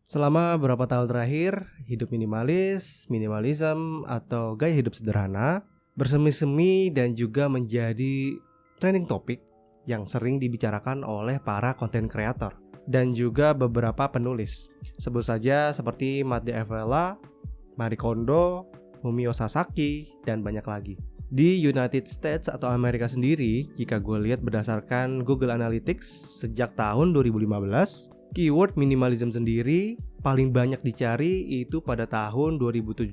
Selama beberapa tahun terakhir, hidup minimalis, minimalism, atau gaya hidup sederhana bersemi-semi dan juga menjadi trending topik yang sering dibicarakan oleh para konten kreator dan juga beberapa penulis. Sebut saja seperti Matt D'Avella, Marie Kondo, Fumio Sasaki, dan banyak lagi. Di United States atau Amerika sendiri, jika gue lihat berdasarkan Google Analytics sejak tahun 2015, keyword minimalism sendiri paling banyak dicari itu pada tahun 2017,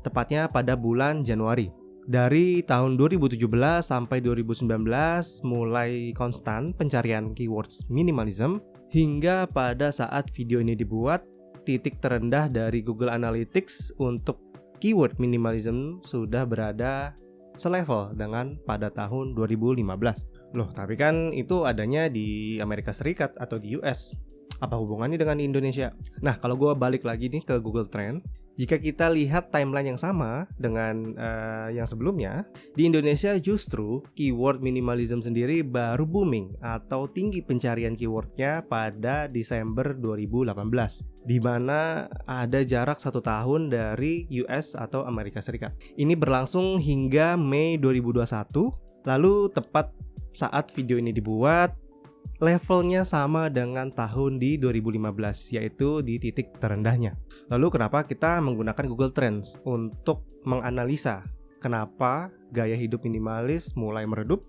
tepatnya pada bulan Januari. Dari tahun 2017 sampai 2019 mulai konstan pencarian keywords minimalism, hingga pada saat video ini dibuat, titik terendah dari Google Analytics untuk keyword minimalism sudah berada selevel dengan pada tahun 2015. Loh, tapi kan itu adanya di Amerika Serikat atau di US. Apa hubungannya dengan Indonesia? Nah, kalau gue balik lagi nih ke Google Trend, jika kita lihat timeline yang sama dengan yang sebelumnya, di Indonesia justru keyword minimalism sendiri baru booming atau tinggi pencarian keywordnya pada Desember 2018, di mana ada jarak 1 tahun dari US atau Amerika Serikat. Ini berlangsung hingga Mei 2021, lalu tepat saat video ini dibuat, levelnya sama dengan tahun di 2015, yaitu di titik terendahnya. Lalu kenapa kita menggunakan Google Trends untuk menganalisa kenapa gaya hidup minimalis mulai meredup?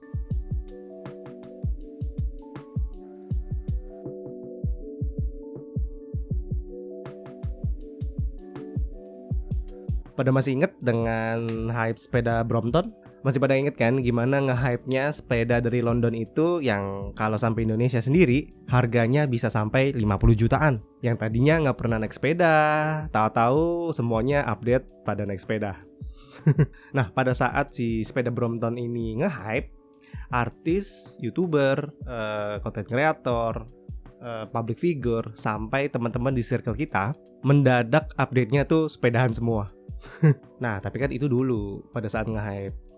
Pada masih inget dengan hype sepeda Brompton? Masih pada inget kan gimana nge-hype-nya sepeda dari London itu yang kalau sampai Indonesia sendiri harganya bisa sampai 50 jutaan. Yang tadinya nggak pernah naik sepeda, tahu-tahu semuanya update pada naik sepeda. Nah, pada saat si sepeda Brompton ini nge-hype, artis, YouTuber, content creator, public figure, sampai teman-teman di circle kita mendadak update-nya tuh sepedahan semua. Nah, tapi kan itu dulu pada saat nge-hype.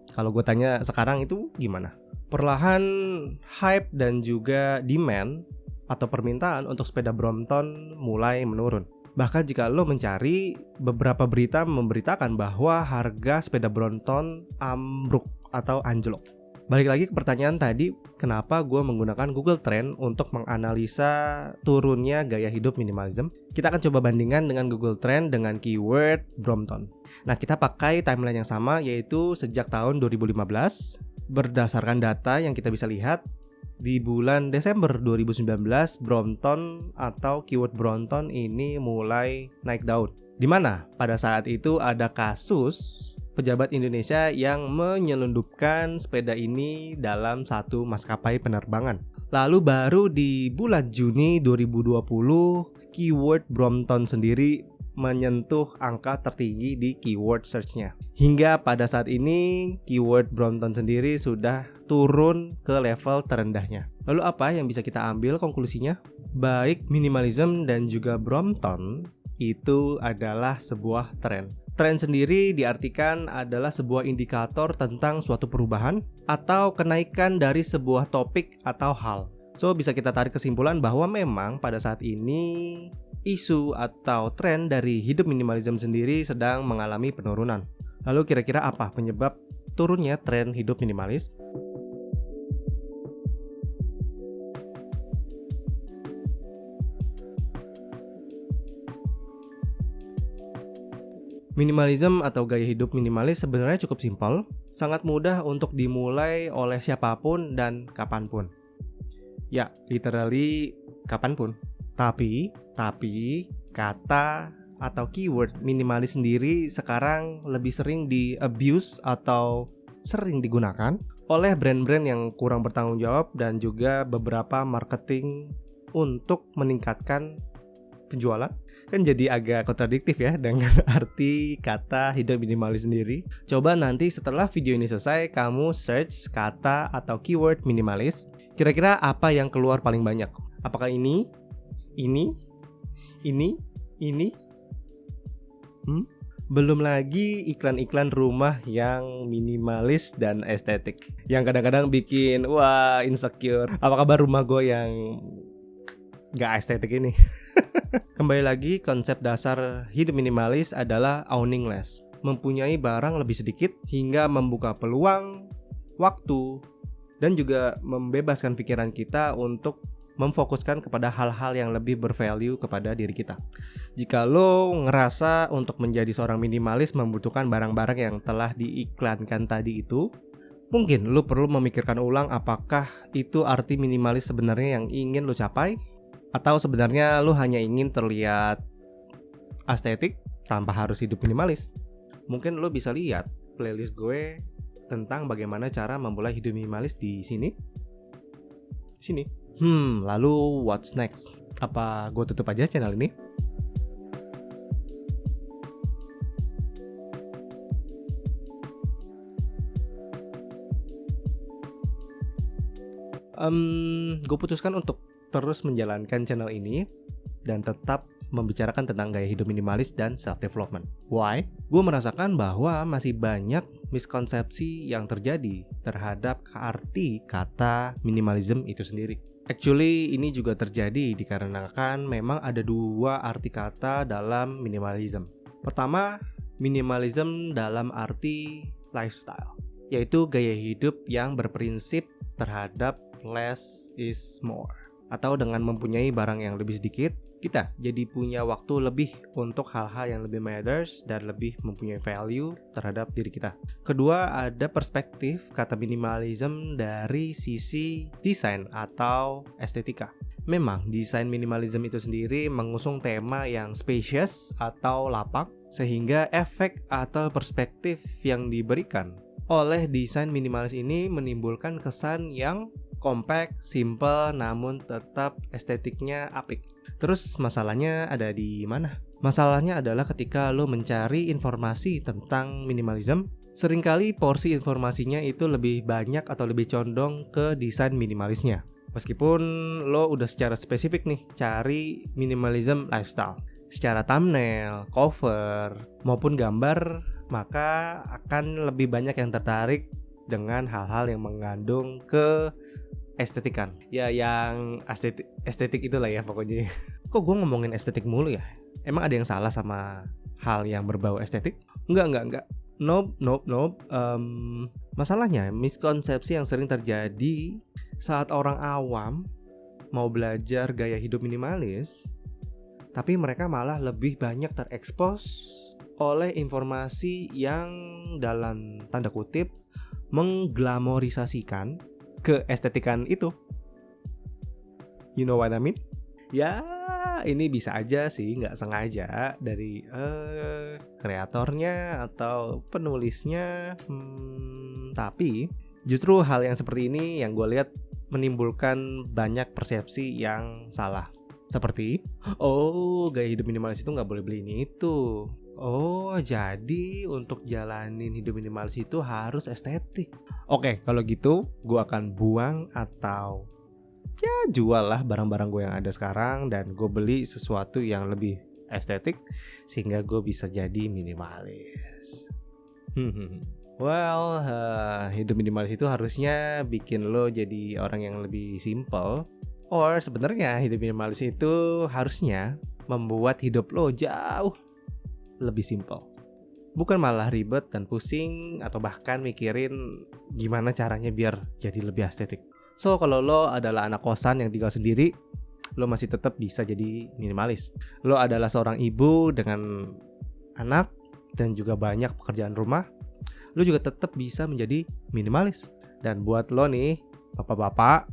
Kalau gue tanya sekarang itu gimana? Perlahan hype dan juga demand atau permintaan untuk sepeda Brompton mulai menurun. Bahkan jika lo mencari, beberapa berita memberitakan bahwa harga sepeda Brompton ambruk atau anjlok. Balik lagi ke pertanyaan tadi, kenapa gue menggunakan Google Trend untuk menganalisa turunnya gaya hidup minimalism? Kita akan coba bandingkan dengan Google Trend dengan keyword Brompton. Nah, kita pakai timeline yang sama, yaitu sejak tahun 2015. Berdasarkan data yang kita bisa lihat, di bulan Desember 2019, Brompton atau keyword Brompton ini mulai naik daun. Di mana pada saat itu ada kasus pejabat Indonesia yang menyelundupkan sepeda ini dalam satu maskapai penerbangan. Lalu baru di bulan Juni 2020, keyword Brompton sendiri menyentuh angka tertinggi di keyword search-nya. Hingga pada saat ini, keyword Brompton sendiri sudah turun ke level terendahnya. Lalu apa yang bisa kita ambil konklusinya? Baik minimalism dan juga Brompton itu adalah sebuah tren. Tren sendiri diartikan adalah sebuah indikator tentang suatu perubahan atau kenaikan dari sebuah topik atau hal. So, bisa kita tarik kesimpulan bahwa memang pada saat ini isu atau tren dari hidup minimalism sendiri sedang mengalami penurunan. Lalu kira-kira apa penyebab turunnya tren hidup minimalis? Minimalism atau gaya hidup minimalis sebenarnya cukup simpel, sangat mudah untuk dimulai oleh siapapun dan kapanpun. Ya, literally kapanpun. Tapi kata atau keyword minimalis sendiri sekarang lebih sering di-abuse atau sering digunakan oleh brand-brand yang kurang bertanggung jawab dan juga beberapa marketing untuk meningkatkan penjualan. Kan jadi agak kontradiktif ya dengan arti kata hidup minimalis sendiri. Coba nanti setelah video ini selesai, kamu search kata atau keyword minimalis. Kira-kira apa yang keluar paling banyak? Apakah ini? Belum lagi iklan-iklan rumah yang minimalis dan estetik, yang kadang-kadang bikin wah insecure. Apa kabar rumah gue yang gak estetik ini? Kembali lagi, konsep dasar hidup minimalis adalah owning less. Mempunyai barang lebih sedikit hingga membuka peluang, waktu, dan juga membebaskan pikiran kita untuk memfokuskan kepada hal-hal yang lebih bervalue kepada diri kita. Jika lo ngerasa untuk menjadi seorang minimalis membutuhkan barang-barang yang telah diiklankan tadi itu, mungkin lo perlu memikirkan ulang apakah itu arti minimalis sebenarnya yang ingin lo capai, atau sebenarnya lo hanya ingin terlihat estetik tanpa harus hidup minimalis. Mungkin lo bisa lihat playlist gue tentang bagaimana cara memulai hidup minimalis di sini. Lalu what's next? Apa gue tutup aja channel ini? Gue putuskan untuk terus menjalankan channel ini dan tetap membicarakan tentang gaya hidup minimalis dan self-development. Why? Gue merasakan bahwa masih banyak miskonsepsi yang terjadi terhadap arti kata minimalism itu sendiri. Actually, ini juga terjadi dikarenakan memang ada dua arti kata dalam minimalism. Pertama, minimalism dalam arti lifestyle, yaitu gaya hidup yang berprinsip terhadap less is more. Atau dengan mempunyai barang yang lebih sedikit, kita jadi punya waktu lebih untuk hal-hal yang lebih matters dan lebih mempunyai value terhadap diri kita. Kedua, ada perspektif kata minimalism dari sisi desain atau estetika. Memang desain minimalism itu sendiri mengusung tema yang spacious atau lapang, sehingga efek atau perspektif yang diberikan oleh desain minimalis ini menimbulkan kesan yang compact, simple, namun tetap estetiknya apik. Terus masalahnya ada di mana? Masalahnya adalah ketika lo mencari informasi tentang minimalism, seringkali porsi informasinya itu lebih banyak atau lebih condong ke desain minimalisnya. Meskipun lo udah secara spesifik nih cari minimalism lifestyle, secara thumbnail, cover, maupun gambar, maka akan lebih banyak yang tertarik dengan hal-hal yang mengandung ke estetikan. Ya yang estetik itulah ya pokoknya. Kok gue ngomongin estetik mulu ya? Emang ada yang salah sama hal yang berbau estetik? Enggak. Nope. Masalahnya miskonsepsi yang sering terjadi saat orang awam mau belajar gaya hidup minimalis, tapi mereka malah lebih banyak terekspos oleh informasi yang dalam tanda kutip mengglamorisasikan keestetikan itu. You know what I mean? Ya, ini bisa aja sih nggak sengaja dari kreatornya atau penulisnya. Tapi justru hal yang seperti ini yang gue lihat menimbulkan banyak persepsi yang salah. Seperti, gaya hidup minimalis itu nggak boleh beli ini itu. Jadi untuk jalanin hidup minimalis itu harus estetik. Oke, kalau gitu gue akan buang atau ya jual lah barang-barang gue yang ada sekarang dan gue beli sesuatu yang lebih estetik sehingga gue bisa jadi minimalis. Hidup minimalis itu harusnya bikin lo jadi orang yang lebih simple. Or sebenarnya hidup minimalis itu harusnya membuat hidup lo jauh lebih simple. Bukan malah ribet dan pusing atau bahkan mikirin gimana caranya biar jadi lebih estetik. So kalau lo adalah anak kosan yang tinggal sendiri, lo masih tetap bisa jadi minimalis. Lo adalah seorang ibu dengan anak dan juga banyak pekerjaan rumah, lo juga tetap bisa menjadi minimalis. Dan buat lo nih, bapak-bapak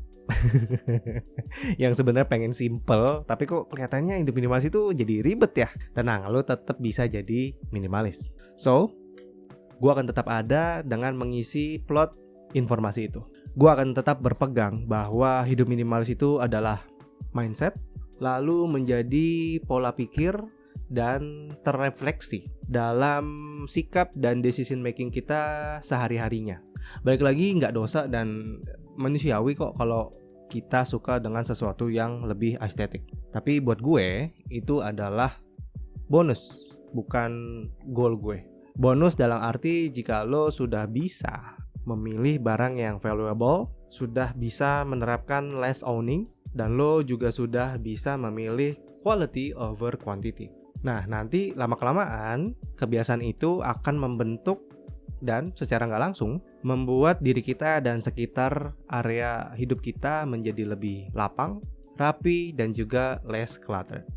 yang sebenarnya pengen simple tapi kok kelihatannya hidup minimalis itu jadi ribet ya, tenang, lo tetap bisa jadi minimalis. So, gue akan tetap ada dengan mengisi plot informasi itu. Gue akan tetap berpegang bahwa hidup minimalis itu adalah mindset, lalu menjadi pola pikir dan terrefleksi dalam sikap dan decision making kita sehari-harinya. Balik lagi, nggak dosa dan manusiawi kok kalau kita suka dengan sesuatu yang lebih estetik. Tapi buat gue itu adalah bonus, bukan goal gue. Bonus dalam arti jika lo sudah bisa memilih barang yang valuable, sudah bisa menerapkan less owning, dan lo juga sudah bisa memilih quality over quantity. Nah, nanti lama-kelamaan kebiasaan itu akan membentuk dan secara nggak langsung membuat diri kita dan sekitar area hidup kita menjadi lebih lapang, rapi, dan juga less cluttered.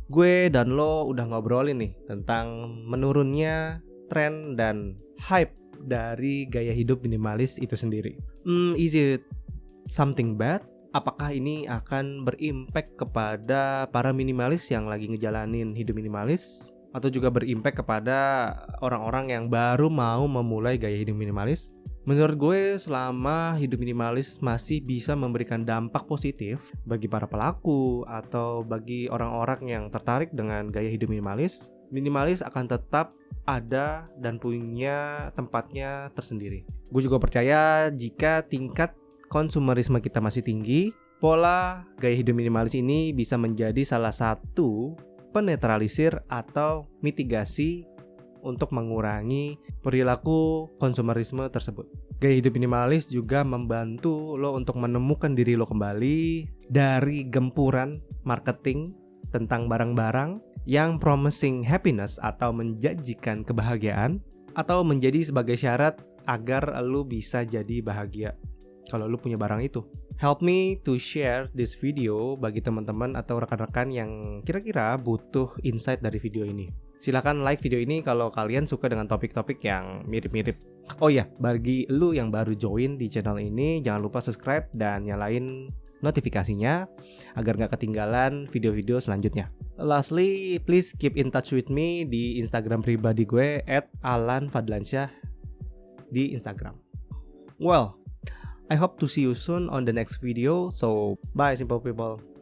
Gue dan lo udah ngobrolin nih tentang menurunnya tren dan hype dari gaya hidup minimalis itu sendiri. Is it something bad? Apakah ini akan berimpact kepada para minimalis yang lagi ngejalanin hidup minimalis? Atau juga berimpact kepada orang-orang yang baru mau memulai gaya hidup minimalis? Menurut gue, selama hidup minimalis masih bisa memberikan dampak positif bagi para pelaku atau bagi orang-orang yang tertarik dengan gaya hidup minimalis, minimalis akan tetap ada dan punya tempatnya tersendiri. Gue juga percaya jika tingkat konsumerisme kita masih tinggi, pola gaya hidup minimalis ini bisa menjadi salah satu penetralisir atau mitigasi untuk mengurangi perilaku konsumerisme tersebut. Gaya hidup minimalis juga membantu lo untuk menemukan diri lo kembali dari gempuran marketing tentang barang-barang yang promising happiness atau menjanjikan kebahagiaan atau menjadi sebagai syarat agar lo bisa jadi bahagia kalau lo punya barang itu. Help me to share this video bagi teman-teman atau rekan-rekan yang kira-kira butuh insight dari video ini. Silakan like video ini kalau kalian suka dengan topik-topik yang mirip-mirip. Oh ya, bagi lu yang baru join di channel ini, jangan lupa subscribe dan nyalain notifikasinya agar gak ketinggalan video-video selanjutnya. Lastly, please keep in touch with me di Instagram pribadi gue @alanfadlansyah di Instagram. Well, I hope to see you soon on the next video. So, bye simple people.